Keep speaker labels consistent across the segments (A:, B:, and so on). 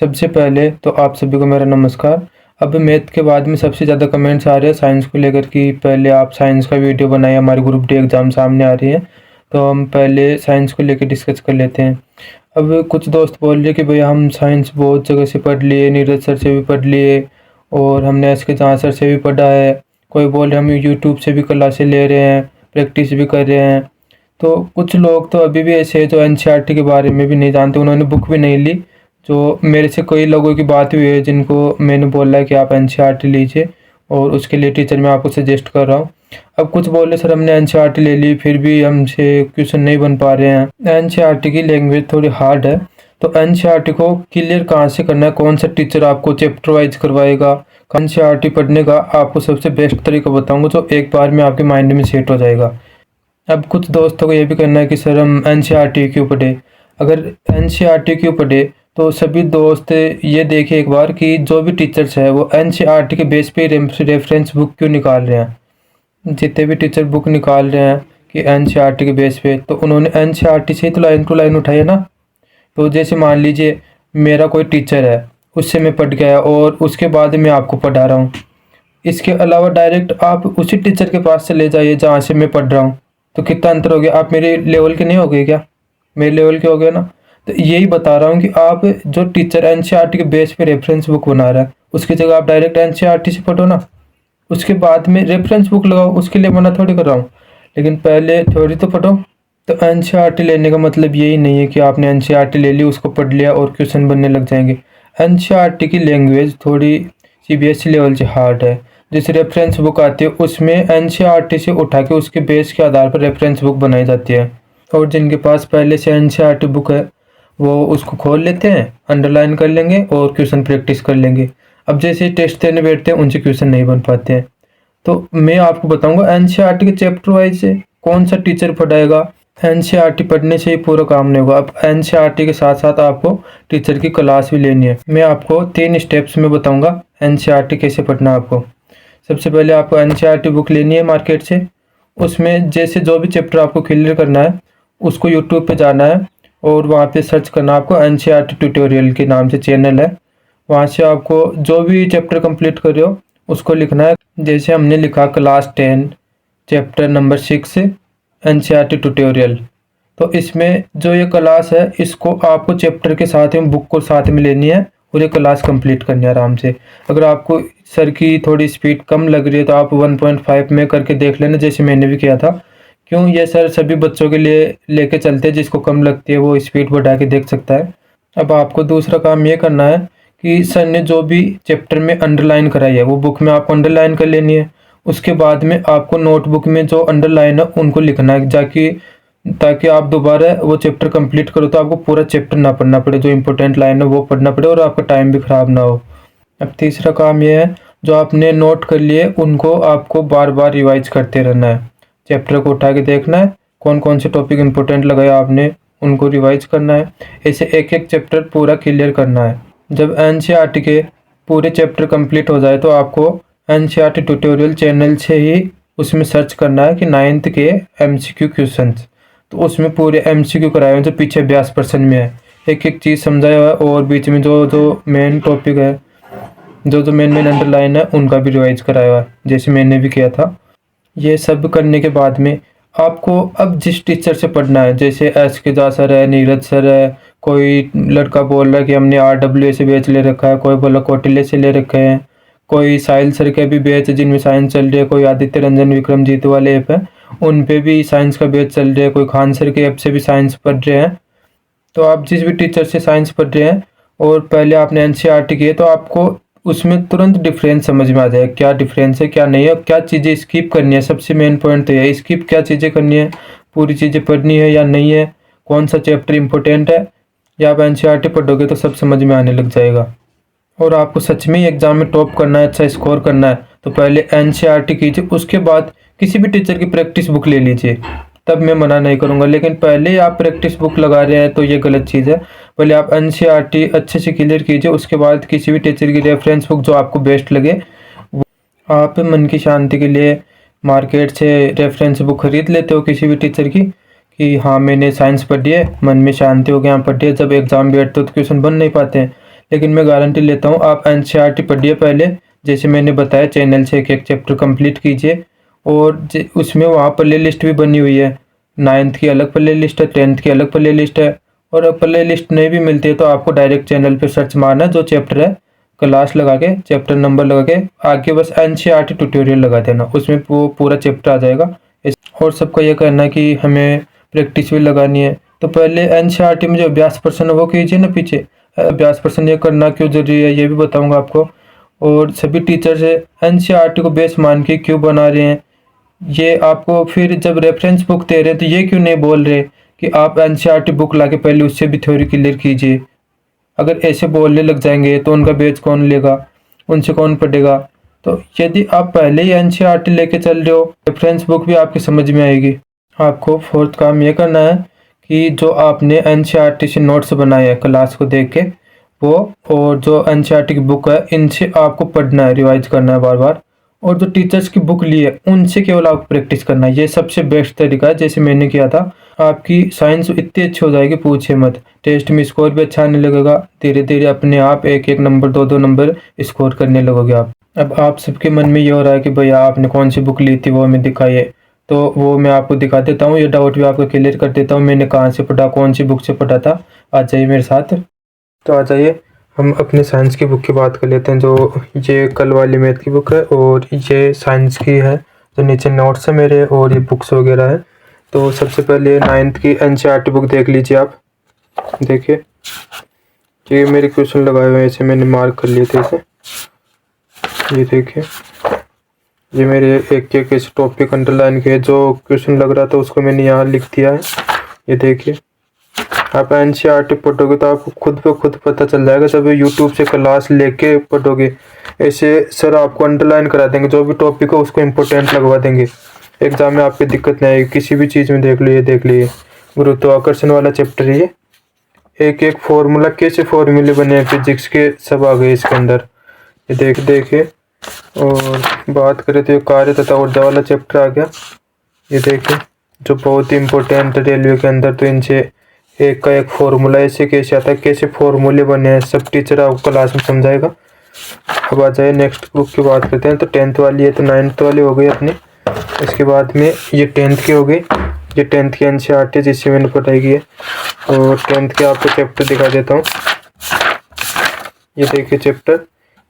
A: सबसे पहले तो आप सभी को मेरा नमस्कार। अब मैथ के बाद में सबसे ज़्यादा कमेंट्स आ रहे हैं साइंस को लेकर कि पहले आप साइंस का वीडियो बनाइए, हमारे ग्रुप डी एग्ज़ाम सामने आ रही है, तो हम पहले साइंस को लेकर डिस्कस कर लेते हैं। अब कुछ दोस्त बोल रहे हैं कि भैया हम साइंस बहुत जगह से पढ़ लिए, नीरज सर से भी पढ़ लिए और हमने एस के जहाँ सर से भी पढ़ा है। कोई बोल रहे हम यूट्यूब से भी क्लासें ले रहे हैं, प्रैक्टिस भी कर रहे हैं। तो कुछ लोग तो अभी भी ऐसे हैं जो एनसीईआरटी के बारे में भी नहीं जानते, उन्होंने बुक भी नहीं ली। जो मेरे से कई लोगों की बात हुई है जिनको मैंने बोला है कि आप एनसीईआरटी लीजिए और उसके लिए टीचर मैं आपको सजेस्ट कर रहा हूँ। अब कुछ बोले सर हमने एनसीईआरटी ले ली फिर भी हमसे क्वेश्चन नहीं बन पा रहे हैं। एनसीईआरटी की लैंग्वेज थोड़ी हार्ड है, तो एनसीईआरटी को क्लियर कहाँ से करना है, कौन सा टीचर आपको चैप्टर वाइज करवाएगा, एनसीईआरटी पढ़ने का आपको सबसे बेस्ट तरीका बताऊँगा जो एक बार में आपके माइंड में सेट हो जाएगा। अब कुछ दोस्तों को ये भी करना है कि सर हम एनसीईआरटी क्यों पढ़े। अगर एनसीईआरटी क्यों पढ़े तो सभी दोस्त ये देखिए एक बार कि जो भी टीचर्स है वो एनसीईआरटी के बेस पे रेफरेंस बुक क्यों निकाल रहे हैं। जितने भी टीचर बुक निकाल रहे हैं कि एनसीईआरटी के बेस पे, तो उन्होंने एनसीईआरटी से ही तो लाइन टू लाइन उठाई है ना। तो जैसे मान लीजिए मेरा कोई टीचर है, उससे मैं पढ़ गया और उसके बाद मैं आपको पढ़ा रहा हूँ। इसके अलावा डायरेक्ट आप उसी टीचर के पास चले जाइए जहाँ से मैं पढ़ रहा हूँ, तो कितना अंतर हो गया। आप मेरे लेवल के नहीं हो गए क्या, मेरे लेवल के हो गए ना। तो यही बता रहा हूँ कि आप जो टीचर एनसीईआरटी के बेस पे रेफरेंस बुक बना रहा है उसकी जगह आप डायरेक्ट एनसीईआरटी से पढ़ो ना, उसके बाद में रेफरेंस बुक लगाओ। उसके लिए मना थोड़ी कर रहा हूँ, लेकिन पहले थ्योरी तो पढ़ो। तो एनसीईआरटी लेने का मतलब यही नहीं है कि आपने एनसीईआरटी ले ली, उसको पढ़ लिया और क्वेश्चन बनने लग जाएंगे। एनसीईआरटी की लैंग्वेज थोड़ी सीबीएसई लेवल से हार्ड है। जिस रेफरेंस बुक आती है उसमें एनसीईआरटी से उठा के उसके बेस के आधार पर रेफरेंस बुक बनाई जाती है, और जिनके पास पहले से एनसीईआरटी बुक है वो उसको खोल लेते हैं, अंडरलाइन कर लेंगे और क्वेश्चन प्रैक्टिस कर लेंगे। अब जैसे टेस्ट देने बैठते हैं उनसे क्वेश्चन नहीं बन पाते हैं। तो मैं आपको बताऊंगा एनसीईआरटी के चैप्टर वाइज से कौन सा टीचर पढ़ाएगा। एनसीईआरटी पढ़ने से ही पूरा काम नहीं होगा। अब एनसीईआरटी के साथ साथ आपको टीचर की क्लास भी लेनी है। मैं आपको 3 स्टेप्स में बताऊंगा एनसीईआरटी कैसे पढ़ना है आपको। सबसे पहले आपको एनसीईआरटी बुक लेनी है मार्केट से। उसमें जैसे जो भी चैप्टर आपको क्लियर करना है उसको यूट्यूब पे जाना है और वहाँ पे सर्च करना है। आपको एनसीईआरटी ट्यूटोरियल के नाम से चैनल है, वहाँ से आपको जो भी चैप्टर कंप्लीट कर रहे हो उसको लिखना है। जैसे हमने लिखा class 10 chapter number 6 NCERT tutorial. तो इसमें जो ये क्लास है इसको आपको चैप्टर के साथ में बुक को साथ में लेनी है और ये क्लास कंप्लीट करनी है आराम से। अगर आपको सर की थोड़ी स्पीड कम लग रही है तो आप 1.5 में करके देख लेना, जैसे मैंने भी किया था। क्यों, ये सर सभी बच्चों के लिए लेके चलते हैं, जिसको कम लगती है वो स्पीड बढ़ा के देख सकता है। अब आपको दूसरा काम ये करना है कि सर ने जो भी चैप्टर में अंडरलाइन कराई है वो बुक में आपको अंडरलाइन कर लेनी है। उसके बाद में आपको नोटबुक में जो अंडरलाइन है उनको लिखना है जाकि ताकि आप दोबारा वो चैप्टर कंप्लीट करो तो आपको पूरा चैप्टर ना पढ़ना पड़े, जो इंपॉर्टेंट लाइन है वो पढ़ना पड़े और आपका टाइम भी ख़राब ना हो। अब तीसरा काम ये है, जो आपने नोट कर लिए उनको आपको बार बार रिवाइज करते रहना है। चैप्टर को उठा के देखना है कौन कौन से टॉपिक इंपॉर्टेंट लगाया आपने, उनको रिवाइज करना है। ऐसे एक एक चैप्टर पूरा क्लियर करना है। जब एनसीईआरटी के पूरे चैप्टर कंप्लीट हो जाए तो आपको एनसीईआरटी ट्यूटोरियल चैनल से ही उसमें सर्च करना है कि 9th के एमसीक्यू क्वेश्चंस। तो उसमें पूरे एमसीक्यू कराए हुए जो पीछे 82% में है, एक एक चीज़ समझाया हुआ है और बीच में जो जो मेन टॉपिक है, जो मेन अंडरलाइन है उनका भी रिवाइज कराया हुआ है, जैसे मैंने भी किया था। ये सब करने के बाद में आपको अब जिस टीचर से पढ़ना है, जैसे एस के जा सर है, नीरज सर है, कोई लड़का बोल रहा है कि हमने RWA से बैच ले रखा है, कोई बोला कौटिल्य से ले रखे हैं, कोई साहिल सर के भी बैच जिनमें साइंस चल रही है, कोई आदित्य रंजन विक्रमजीत वाले ऐप है उन पे भी साइंस का बैच चल रहा है, कोई खान सर के ऐप से भी साइंस पढ़ रहे हैं। तो आप जिस भी टीचर से साइंस पढ़ रहे हैं और पहले आपने एनसीईआरटी की है तो आपको उसमें तुरंत डिफरेंस समझ में आ जाए, क्या डिफरेंस है क्या नहीं है, क्या चीज़ें स्किप करनी है। सबसे मेन पॉइंट तो ये स्किप क्या चीज़ें करनी है, पूरी चीज़ें पढ़नी है या नहीं है, कौन सा चैप्टर इंपॉर्टेंट है। या आप एनसीईआरटी पढ़ोगे तो सब समझ में आने लग जाएगा। और आपको सच में ही एग्ज़ाम में टॉप करना है, अच्छा स्कोर करना है तो पहले एनसीईआरटी कीजिए, उसके बाद किसी भी टीचर की प्रैक्टिस बुक ले लीजिए, तब मैं मना नहीं करूँगा। लेकिन पहले ही आप प्रैक्टिस बुक लगा रहे हैं तो ये गलत चीज़ है। पहले आप एनसीईआरटी अच्छे से क्लियर कीजिए, उसके बाद किसी भी टीचर की रेफरेंस बुक जो आपको बेस्ट लगे आप मन की शांति के लिए मार्केट से रेफरेंस बुक खरीद लेते हो किसी भी टीचर की कि हाँ मैंने साइंस पढ़ी है, मन में शांति हो गया पढ़ी है। जब एग्ज़ाम बैठते हो तो क्वेश्चन बन नहीं पाते हैं। लेकिन मैं गारंटी लेता हूँ आप एनसीईआरटी पढ़िए पहले, जैसे मैंने बताया चैनल से एक एक चैप्टर कंप्लीट कीजिए। और उसमें वहाँ प्ले लिस्ट भी बनी हुई है, 9th की अलग प्ले लिस्ट है, 10th की अलग प्ले लिस्ट है। और प्ले लिस्ट नहीं भी मिलती है तो आपको डायरेक्ट चैनल पे सर्च मारना है, जो चैप्टर है क्लास लगा के चैप्टर नंबर लगा के आगे बस एनसीईआरटी ट्यूटोरियल लगा देना, उसमें वो पूरा चैप्टर आ जाएगा। और सबका ये करना है कि हमें प्रैक्टिस भी लगानी है। तो पहले एनसीईआरटी में जो अभ्यास प्रश्न है वो कीजिए ना पीछे। अभ्यास प्रश्न ये करना क्यों जरूरी है ये भी बताऊंगा आपको। और सभी टीचर्स एनसीईआरटी को बेस मान के क्यों बना रहे हैं, ये आपको फिर जब रेफरेंस बुक दे रहे हैं तो ये क्यों नहीं बोल रहे कि आप एनसीईआरटी बुक लाके पहले उससे भी थ्योरी क्लियर कीजिए। अगर ऐसे बोलने लग जाएंगे तो उनका बैच कौन लेगा, उनसे कौन पढ़ेगा। तो यदि आप पहले ही एनसीईआरटी लेके चल रहे हो, रेफरेंस बुक भी आपकी समझ में आएगी। आपको फोर्थ काम ये करना है कि जो आपने एनसीईआरटी से नोट्स बनाए हैं क्लास को देख के वो, और जो एनसीईआरटी की बुक है इनसे आपको पढ़ना है, रिवाइज करना है बार बार। और जो टीचर्स की बुक ली है उनसे केवल आप प्रैक्टिस करना है, ये सबसे बेस्ट तरीका है। जैसे मैंने किया था, आपकी साइंस इतनी अच्छी हो जाएगी पूछे मत। टेस्ट में स्कोर भी अच्छा आने लगेगा, धीरे धीरे अपने आप एक एक नंबर दो दो नंबर स्कोर करने लगोगे आप। अब आप सबके मन में ये हो रहा है कि भैया आपने कौन सी बुक ली थी वो हमें दिखाइए, तो वो मैं आपको दिखा देता हूँ। ये डाउट भी आपको क्लियर कर देता हूँ, मैंने कहाँ से पढ़ा, कौन सी बुक से पढ़ा था। आ जाइए मेरे साथ। तो आ जाइए हम अपने साइंस की बुक की बात कर लेते हैं। जो ये कल वाली मैथ की बुक है और ये साइंस की है, जो नीचे नोट्स है मेरे और ये बुक्स वगैरह है। तो सबसे पहले 9th की एनसीईआरटी बुक देख लीजिए आप। देखिए ये मेरे क्वेश्चन लगाए हुए हैं, ऐसे मैंने मार्क कर लिए थे इसे। ये देखिए ये मेरे एक एक इस टॉपिक अंडरलाइन के जो क्वेश्चन लग रहा था उसको मैंने यहाँ लिख दिया है। ये देखिए आप एनसीईआरटी पढ़ोगे तो आपको खुद पे खुद पता चल जाएगा, जब यूट्यूब से क्लास लेके पढ़ोगे। ऐसे सर आपको अंडरलाइन करा देंगे, जो भी टॉपिक हो उसको इम्पोर्टेंट लगवा देंगे, एग्जाम में आपकी दिक्कत नहीं आएगी। किसी भी चीज़ में देख लो, ये देख लीजिए गुरुत्वाकर्षण वाला चैप्टर है, ये एक एक फॉर्मूला कैसे फॉर्मूले बने हैं फिजिक्स के सब आ गए इसके अंदर। ये देखिए। और बात करें तो ये कार्य तथा ऊर्जा वाला चैप्टर आ गया। ये देखिए जो बहुत ही इम्पोर्टेंट है रेलवे के अंदर, तो इनसे एक का एक फॉर्मूला ऐसे कैसे आता है, कैसे फॉर्मूले बने हैं, सब टीचर आपको क्लास में समझाएगा। अब आ जाए नेक्स्ट बुक की बात करते हैं। तो 10th वाली है, तो 9th वाली हो गई अपनी। इसके बाद में ये 10th की हो गई, ये 10th की एनसीईआरटी जिससे मैंने पढ़ाई की है। और 10th के आपको चैप्टर दिखा देता हूँ। ये देखिए चैप्टर,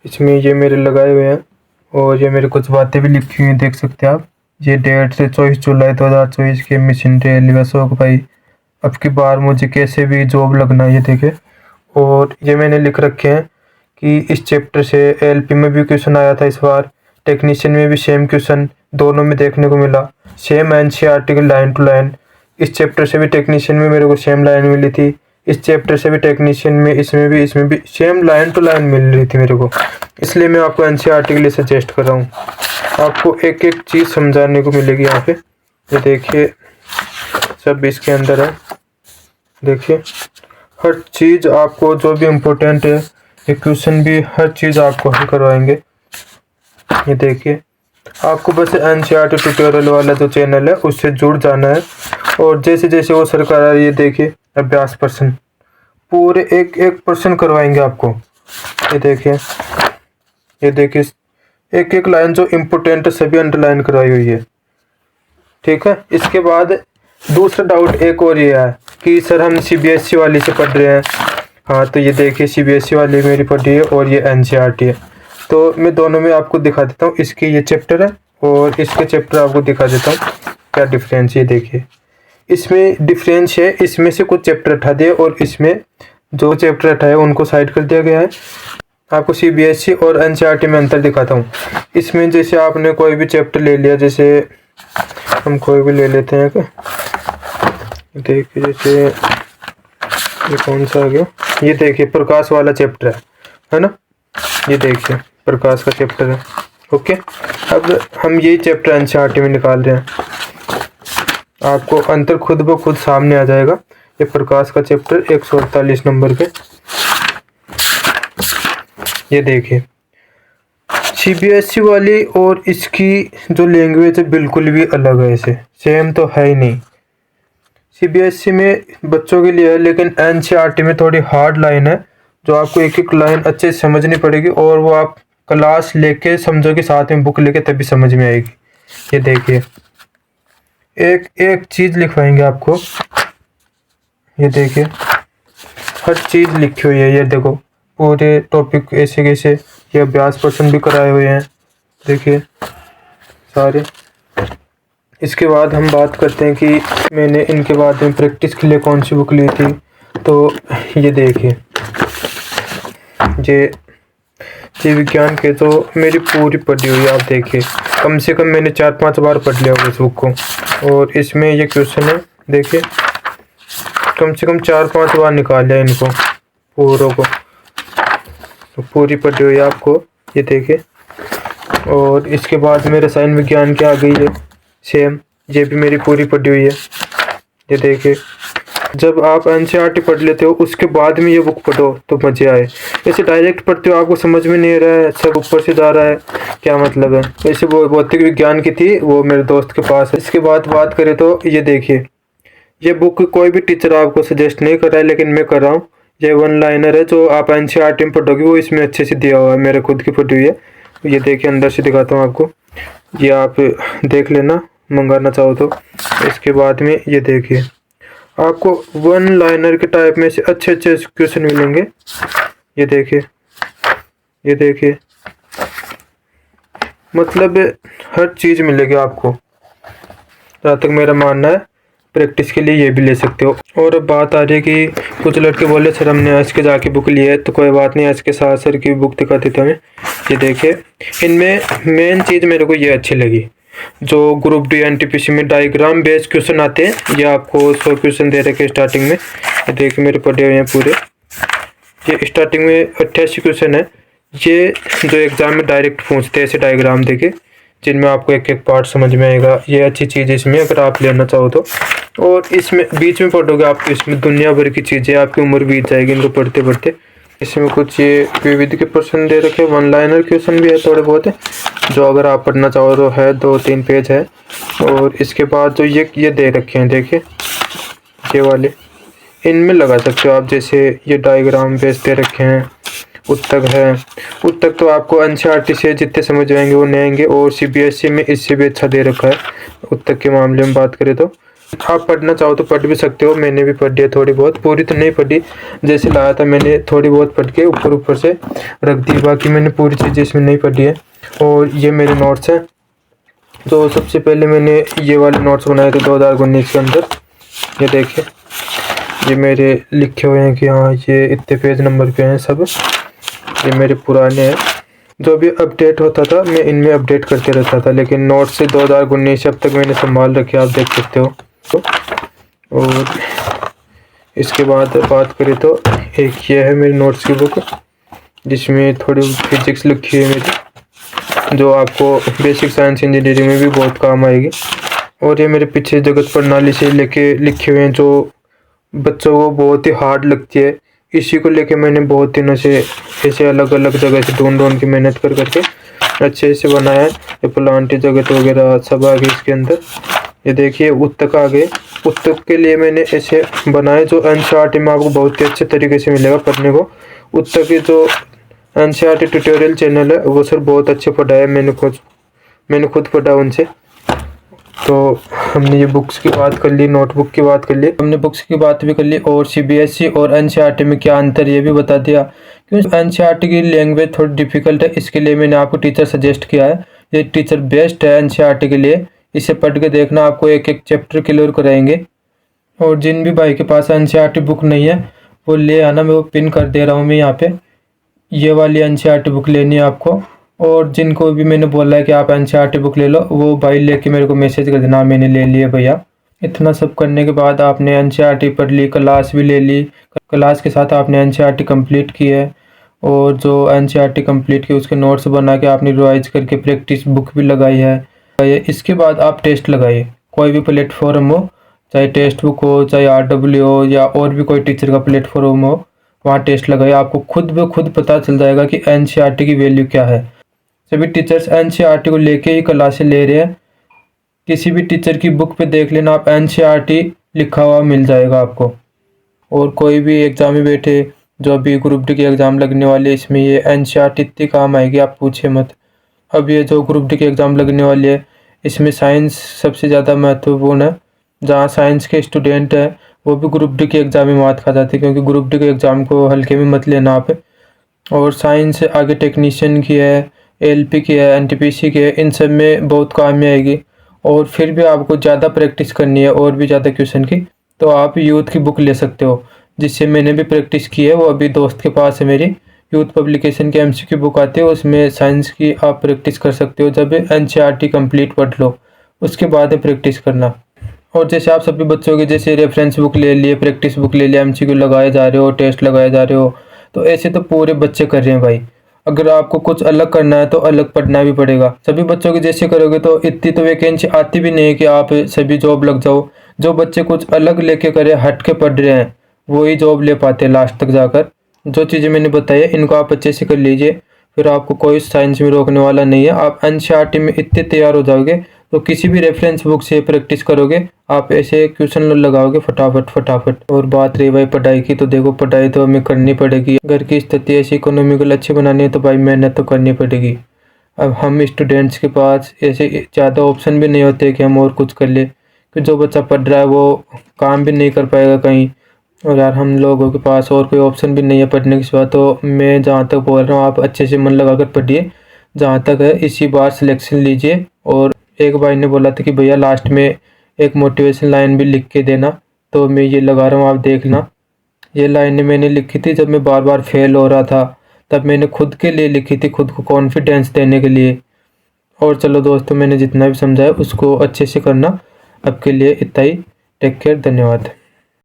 A: इसमें ये मेरे लगाए हुए हैं और ये मेरे कुछ बातें भी लिखी हुई देख सकते हैं आप। ये डेट से 24 जुलाई 2024 के मिशन रेलवे अशोक भाई, अब की बार मुझे कैसे भी जॉब लगना है, ये देखे। और ये मैंने लिख रखे हैं कि इस चैप्टर से एलपी में भी क्वेश्चन आया था इस बार, टेक्नीशियन में भी सेम क्वेश्चन दोनों में देखने को मिला, सेम एनसीईआरटी की लाइन टू लाइन। इस चैप्टर से भी टेक्नीशियन में मेरे को सेम लाइन मिली थी, इस चैप्टर से भी टेक्नीशियन में इसमें भी सेम लाइन टू लाइन मिल रही थी मेरे को। इसलिए मैं आपको एनसीईआरटी के लिए सजेस्ट कर रहा हूँ, आपको एक एक चीज़ समझाने को मिलेगी यहाँ पे। ये देखिए सब इसके अंदर है, देखिए हर चीज़ आपको जो भी इम्पोर्टेंट है, ये क्वेश्चन भी हर चीज़ आपको हल करवाएंगे। ये देखिए आपको बस एनसीईआरटी ट्यूटोरियल वाला जो चैनल है उससे जुड़ जाना है, और जैसे जैसे वो सरकार आ रही है, देखिए अभ्यास प्रश्न पूरे एक एक प्रश्न करवाएंगे आपको। ये देखिए एक एक लाइन जो इम्पोर्टेंट है सभी अंडरलाइन करवाई हुई है, ठीक है। इसके बाद दूसरा डाउट एक और ये है कि सर हम सीबीएसई वाली से पढ़ रहे हैं। हाँ तो ये देखिए सीबीएसई वाली मेरी पढ़ी है और ये एनसीईआरटी है, तो मैं दोनों में आपको दिखा देता हूँ। इसके ये चैप्टर है और इसके चैप्टर आपको दिखा देता हूँ क्या डिफरेंस। ये देखिए इसमें डिफरेंस है, इसमें से कुछ चैप्टर हटा दिए और इसमें जो चैप्टर हटाए उनको साइड कर दिया गया है। आपको सीबीएसई और एनसीईआरटी में अंतर दिखाता हूँ। इसमें जैसे आपने कोई भी चैप्टर ले लिया, जैसे हम कोई भी ले लेते हैं, देखिए जैसे ये कौन सा आ गया, ये देखिए प्रकाश वाला चैप्टर है ना, ये देखिए प्रकाश का चैप्टर है। ओके अब हम यही चैप्टर एनसीईआरटी में निकाल रहे हैं, आपको अंतर खुद ब खुद सामने आ जाएगा। ये प्रकाश का चैप्टर 148 नंबर पे। ये देखिए सीबीएसई वाली और इसकी जो लैंग्वेज है बिल्कुल भी अलग है, इसे सेम तो है ही नहीं। सीबीएसई में बच्चों के लिए है, लेकिन एनसीईआरटी में थोड़ी हार्ड लाइन है जो आपको एक एक लाइन अच्छे से समझनी पड़ेगी और वो आप क्लास लेके समझोगे, साथ में बुक लेके, तभी समझ में आएगी। ये देखिए, एक एक चीज़ लिखवाएंगे आपको। ये देखिए, हर चीज़ लिखी हुई है। ये देखो, पूरे टॉपिक ऐसे कैसे ये अभ्यास प्रश्न भी कराए हुए हैं, देखिए सारे। इसके बाद हम बात करते हैं कि मैंने इनके बाद में प्रैक्टिस के लिए कौन सी बुक ली थी। तो ये देखिए, ये जीव विज्ञान के तो मेरी पूरी पढ़ी हुई है। आप देखिए, कम से कम मैंने 4-5 बार पढ़ लिया होगा इस बुक को। और इसमें ये क्वेश्चन है, देखिए कम से कम 4-5 बार निकाल लिया इनको पूरों को। तो पूरी पढ़ी हुई है आपको, ये देखिए। और इसके बाद में रसायन विज्ञान की आ गई है सेम, ये भी मेरी पूरी पढ़ी हुई है। ये देखिए, जब आप एनसीईआरटी पढ़ लेते हो उसके बाद में ये बुक पढ़ो तो मज़े आए। ऐसे डायरेक्ट पढ़ते हो आपको समझ में नहीं आ रहा है, सब ऊपर से जा रहा है, क्या मतलब है। ऐसे वो भौतिक विज्ञान की थी, वो मेरे दोस्त के पास है। इसके बाद बात करें तो ये देखिए, ये बुक कोई भी टीचर आपको सजेस्ट नहीं कर रहा है, लेकिन मैं कर रहा हूँ। ये वन लाइनर है, जो आप एनसीईआरटी में पढ़ोगे वो इसमें अच्छे से दिया हुआ है, मेरे खुद की पढ़ी हुई है। ये देखिए, अंदर से दिखाता हूँ आपको, ये आप देख लेना मंगाना चाहो तो। इसके बाद में ये देखिए, आपको वन लाइनर के टाइप में से अच्छे अच्छे क्वेश्चन मिलेंगे। ये देखिए, ये देखिए, मतलब हर चीज़ मिलेगी आपको, जहाँ तक मेरा मानना है। प्रैक्टिस के लिए ये भी ले सकते हो। और अब बात आ रही है कि कुछ लड़के बोले सर हमने आज के जाके बुक ली है, तो कोई बात नहीं, आज के साथ सर की बुक दिखा देता हमें। ये देखिए, इनमें मेन चीज़ मेरे को ये अच्छी लगी, जो ग्रुप डी एनटीपीसी में डायग्राम बेस्ड क्वेश्चन आते हैं। ये आपको 100 क्वेश्चन दे रखे स्टार्टिंग में। ये देखिए, मेरे पढ़े हुए हैं पूरे। ये स्टार्टिंग में 88 क्वेश्चन है, ये जो एग्ज़ाम में डायरेक्ट पूछते हैं ऐसे डायग्राम देके, जिनमें आपको एक एक पार्ट समझ में आएगा। ये अच्छी चीज़ है इसमें, अगर आप लेना चाहो तो। और इसमें बीच में पढ़ोगे आपको, इसमें दुनिया भर की चीज़ें, आपकी उम्र बीत जाएगी इनको पढ़ते पढ़ते। इसमें कुछ ये विविध के प्रश्न दे रखे, वन लाइनर क्वेश्चन भी है थोड़े बहुत है, जो अगर आप पढ़ना चाहो तो है, 2-3 पेज है। और इसके बाद जो ये दे रखे हैं, देखिए ये वाले, इनमें लगा सकते हो आप। जैसे ये डायग्राम बेस दे रखे हैं, उत्तक है। उत्तक तो आपको एनसीईआरटी से जितने समझ आएंगे वो नहीं आएंगे, और सीबीएसई में इससे भी अच्छा दे रखा है उत्तक के मामले में बात करें तो। आप पढ़ना चाहो तो पढ़ भी सकते हो, मैंने भी पढ़ी है थोड़ी बहुत, पूरी तो नहीं पढ़ी। जैसे लाया था मैंने थोड़ी बहुत पढ़ के ऊपर से रख दी, बाकी मैंने पूरी चीज़ें इसमें नहीं पढ़ी है। और ये मेरे नोट्स हैं, तो सबसे पहले मैंने ये वाले नोट्स बनाए थे 2019 के अंदर। ये देखिए, ये मेरे लिखे हुए हैं कि हाँ ये इतने पेज नंबर पे हैं सब। ये मेरे पुराने हैं, जो भी अपडेट होता था मैं इनमें अपडेट करते रहता था, लेकिन नोट्स से 2019 अब तक मैंने संभाल रखे, आप देख सकते हो। तो और इसके बाद बात करें तो एक ये है मेरी नोट्स की बुक, जिसमें थोड़ी फिजिक्स लिखी है मेरी, जो आपको बेसिक साइंस इंजीनियरिंग में भी बहुत काम आएगी। और ये मेरे पीछे जगत प्रणाली से लेके लिखे हुए हैं, जो बच्चों को बहुत ही हार्ड लगती है। इसी को लेके मैंने बहुत दिनों से ऐसे अलग अलग जगह से ढूंढ के मेहनत कर करके अच्छे से बनाया है। ये प्लांट जगत वगैरह सब आ गए इसके अंदर। ये देखिए, उत्तक आ गए। उत्तक के लिए मैंने ऐसे बनाए जो एनसीईआरटी में आपको बहुत ही अच्छे तरीके से मिलेगा पढ़ने को। उत्तक की जो एनसीईआरटी ट्यूटोरियल चैनल है वो सर बहुत अच्छे पढ़ाया, मैंने खुद पढ़ा उनसे। तो हमने ये बुक्स की बात कर ली, नोटबुक की बात कर ली, हमने बुक्स की बात भी कर ली, और सीबीएसई और एनसीईआरटी में क्या अंतर ये भी बता दिया। क्योंकि एनसीईआरटी की लैंग्वेज थोड़ी डिफ़िकल्ट है, इसके लिए मैंने आपको टीचर सजेस्ट किया है। ये टीचर बेस्ट है एनसीईआरटी के लिए, इसे पढ़ के देखना, आपको एक एक चैप्टर क्लियर कराएंगे। और जिन भी भाई के पास एनसीईआरटी बुक नहीं है वो ले आना, मैं वो पिन कर दे रहा हूँ मैं यहाँ पे। ये वाली एनसीईआरटी बुक लेनी है आपको। और जिनको भी मैंने बोला है कि आप एनसीईआरटी बुक ले लो, वो भाई लेके मेरे को मैसेज कर देना, मैंने ले लिया भैया। इतना सब करने के बाद आपने एनसीईआरटी पढ़ ली, क्लास भी ले ली, क्लास के साथ आपने एनसीईआरटी कंप्लीट की है। और जो एनसीईआरटी कंप्लीट की उसके नोट्स बना के आपने रिवाइज करके प्रैक्टिस बुक भी लगाई है। इसके बाद आप टेस्ट लगाइए, कोई भी प्लेटफॉर्म हो, चाहे टेस्ट बुक हो, चाहे RW हो, या और भी कोई टीचर का प्लेटफॉर्म हो, वहाँ टेस्ट लगाइए। आपको खुद ब खुद पता चल जाएगा कि एनसीईआरटी की वैल्यू क्या है। सभी टीचर्स एनसीईआरटी को लेके ही क्लासें ले रहे हैं। किसी भी टीचर की बुक पे देख लेना आप, एनसीईआरटी लिखा हुआ मिल जाएगा आपको। और कोई भी एग्ज़ाम में बैठे जो अभी ग्रुप डी की एग्ज़ाम लगने वाली है, इसमें ये एनसीईआरटी इतनी काम आएगी आप पूछे मत। अब ये जो ग्रुप डी की एग्ज़ाम लगने वाली है, इसमें साइंस सबसे ज़्यादा महत्वपूर्ण है। जहाँ साइंस के स्टूडेंट हैं वो भी ग्रुप डी की एग्ज़ाम में मात खा जाते हैं, क्योंकि ग्रुप डी के एग्ज़ाम को हल्के में मत लेना आप। और साइंस आगे टेक्नीशियन की है, एलपी की है, एनटीपीसी की है, इन सब में बहुत काम में आएगी। और फिर भी आपको ज़्यादा प्रैक्टिस करनी है और भी ज़्यादा क्वेश्चन की, तो आप यूथ की बुक ले सकते हो, जिससे मैंने भी प्रैक्टिस की है। वो अभी दोस्त के पास है मेरी, यूथ पब्लिकेशन की एमसीक्यू बुक आती है, उसमें साइंस की आप प्रैक्टिस कर सकते हो। जब एनसीईआरटी कंप्लीट पढ़ लो उसके बाद प्रैक्टिस करना। और जैसे आप सभी बच्चों के जैसे रेफरेंस बुक ले लिए, प्रैक्टिस बुक ले लिया, एमसीक्यू लगाए जा रहे हो, टेस्ट लगाए जा रहे हो, तो ऐसे तो पूरे बच्चे कर रहे हैं भाई। अगर आपको कुछ अलग करना है तो अलग पढ़ना भी पड़ेगा। सभी बच्चों की जैसे करोगे तो इतनी तो वैकेंसी आती भी नहीं है कि आप सभी जॉब लग जाओ। जो बच्चे कुछ अलग लेके करे, हट के पढ़ रहे हैं, वही जॉब ले पाते हैं लास्ट तक जाकर। जो चीज़ें मैंने बताई है इनको आप अच्छे से कर लीजिए, फिर आपको कोई साइंस में रोकने वाला नहीं है। आप एनसीईआरटी में इतने तैयार हो जाओगे तो किसी भी रेफरेंस बुक से प्रैक्टिस करोगे, आप ऐसे क्वेश्चन लगाओगे फटाफट फटाफट। और बात रही भाई पढ़ाई की, तो देखो पढ़ाई तो हमें करनी पड़ेगी। घर की स्थिति ऐसी इकोनॉमिकल अच्छी बनानी है तो भाई मेहनत तो करनी पड़ेगी। अब हम स्टूडेंट्स के पास ऐसे ज़्यादा ऑप्शन भी नहीं होते कि हम और कुछ कर ले, कि जो बच्चा पढ़ रहा है वो काम भी नहीं कर पाएगा कहीं। और यार हम लोगों के पास और कोई ऑप्शन भी नहीं है पढ़ने के सिवा। तो मैं जहाँ तक बोल रहा हूँ आप अच्छे से मन लगा कर पढ़िए। जहाँ तक है इसी बार सिलेक्शन लीजिए। और एक भाई ने बोला था कि भैया लास्ट में एक मोटिवेशन लाइन भी लिख के देना, तो मैं ये लगा रहा हूँ, आप देखना। ये लाइनें मैंने लिखी थी जब मैं बार बार फेल हो रहा था, तब मैंने खुद के लिए लिखी थी, खुद को कॉन्फिडेंस देने के लिए। और चलो दोस्तों, मैंने जितना भी समझाया उसको अच्छे से करना। अब के लिए इतना ही। टेक केयर, धन्यवाद।